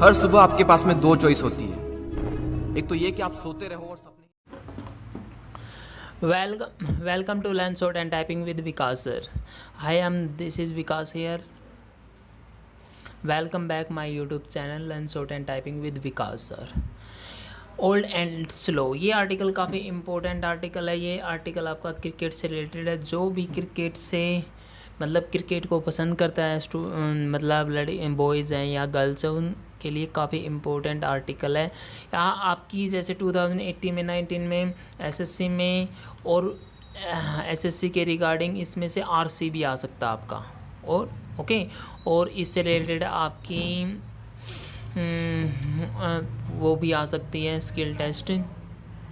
हर सुबह आपके पास में दो चॉइस होती है, एक तो ये कि आप सोते रहो और सपने। Welcome to Learn Short and Typing with Vikas sir. This is Vikas here. Welcome back my YouTube channel Learn Short and Typing with Vikas sir. Old and slow, ये आर्टिकल काफ़ी इम्पोर्टेंट आर्टिकल है। ये article आपका cricket से related है। जो भी cricket से मतलब क्रिकेट को पसंद करता है, मतलब बॉयज़ हैं या गर्ल्स हैं, उनके लिए काफ़ी इम्पोर्टेंट आर्टिकल है। यहाँ आपकी जैसे 2018 में 19 में एसएससी में और एसएससी के रिगार्डिंग इसमें से आरसी भी आ सकता है आपका, और ओके, और इससे रिलेटेड आपकी वो भी आ सकती है स्किल टेस्ट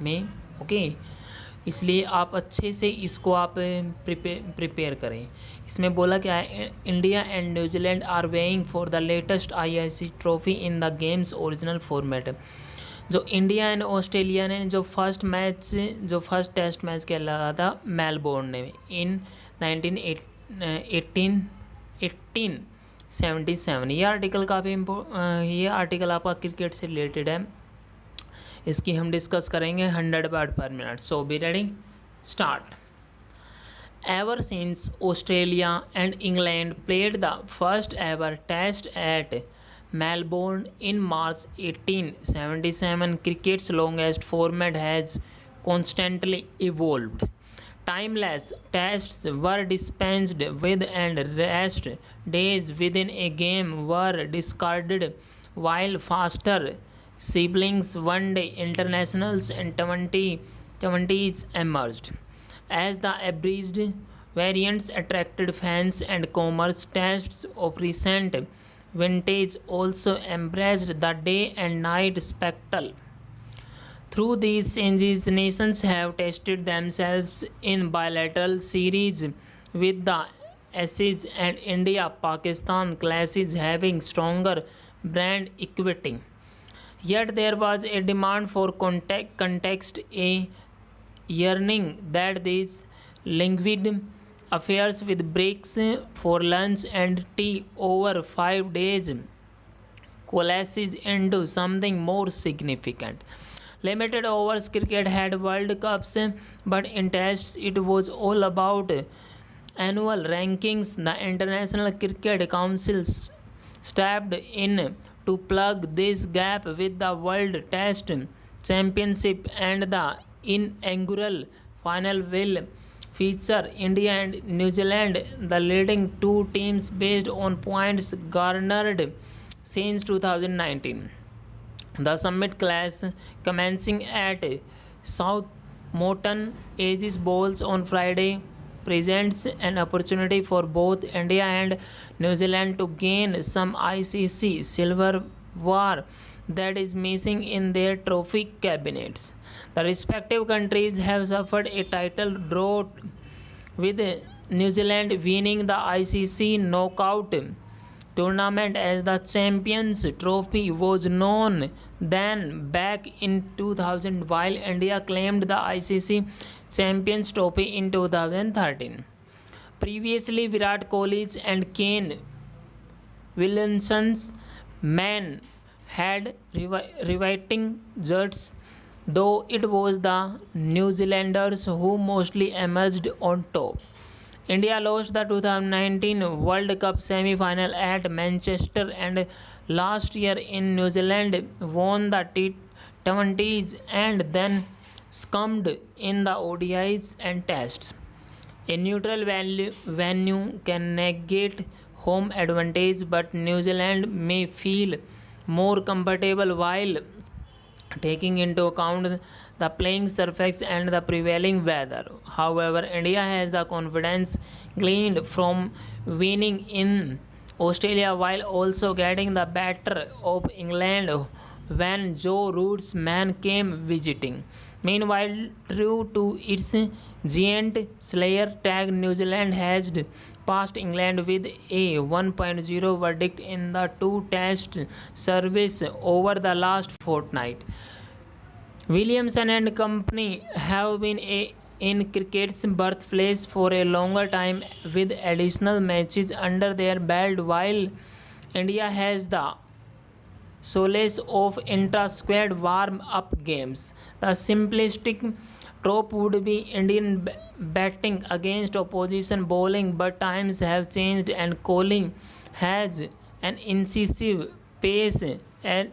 में, ओके। इसलिए आप अच्छे से इसको आप प्रिपेयर करें। इसमें बोला क्या है, India and New Zealand are weighing for the latest IIC trophy in the games original format. जो इंडिया एंड ऑस्ट्रेलिया ने जो फर्स्ट टेस्ट मैच खेला था मेलबोर्न में इन 1877। ये आर्टिकल काफ़ी ये आर्टिकल आपका क्रिकेट से रिलेटेड है। इसकी हम डिस्कस करेंगे 100 वर्ड पर minute. So be ready, start. Ever since Australia and England played the first ever test at Melbourne in March 1877, cricket's longest format has constantly evolved. Timeless tests were dispensed with and rest days within a game were discarded, while faster siblings one-day internationals and 20s emerged. As the abridged variants attracted fans and commerce, tests of recent vintage also embraced the day and night spectacle. Through these changes, nations have tested themselves in bilateral series with the Ashes and India-Pakistan clashes having stronger brand equity. Yet there was a demand for context, a yearning that these languid affairs with breaks for lunch and tea over 5 days coalesces into something more significant. Limited overs cricket had World Cups, but in tests it was all about annual rankings. The International Cricket Council stepped in to plug this gap with the World Test Championship, and the inaugural final will feature India and New Zealand, the leading two teams based on points garnered since 2019. The summit class, commencing at Southmorton Aegis Bowls on Friday, presents an opportunity for both India and New Zealand to gain some ICC silverware that is missing in their trophy cabinets. The respective countries have suffered a title drought, with New Zealand winning the ICC knockout tournament as the Champions Trophy was known then back in 2000, while India claimed the ICC Champions Trophy in 2013. Previously, Virat Kohli's and Kane Williamson's men had rewriting judges, though it was the New Zealanders who mostly emerged on top. India lost the 2019 World Cup semi-final at Manchester, and last year in New Zealand won the T20s and then scummed in the ODIs and Tests. A neutral venue can negate home advantage, but New Zealand may feel more comfortable while taking into account the playing surface and the prevailing weather. However, India has the confidence gleaned from winning in Australia while also getting the better of England when Joe Root's men came visiting. Meanwhile, true to its giant slayer tag, New Zealand has passed England with a 1.0 verdict in the two-test series over the last fortnight. Williamson and company have been in cricket's birthplace for a longer time, with additional matches under their belt, while India has the solace of intra-squad warm-up games. The simplistic trope would be Indian batting against opposition bowling, but times have changed and Kohli has an incisive pace and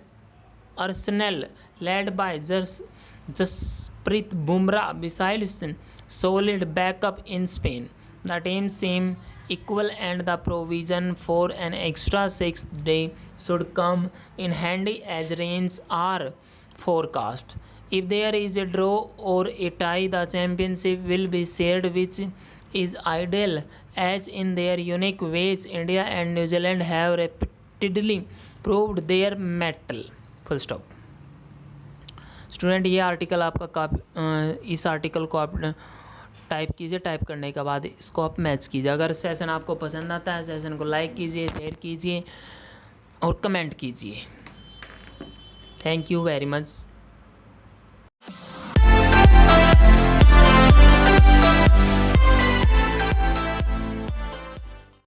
arsenal led by Jasprit Bumrah. Besides solid backup in Spain, the team seems equal and the provision for an extra 6th day should come in handy as rains are forecast. If there is a draw or a tie, the championship will be shared, which is ideal as in their unique ways India and New Zealand have repeatedly proved their mettle. Full stop. Student ये article आपका इस article को आप type कीजिए, type करने के बाद इसको आप मैच कीजिए। अगर सेशन आपको पसंद आता है सेशन को लाइक कीजिए, शेयर कीजिए और कमेंट कीजिए। Thank you very much.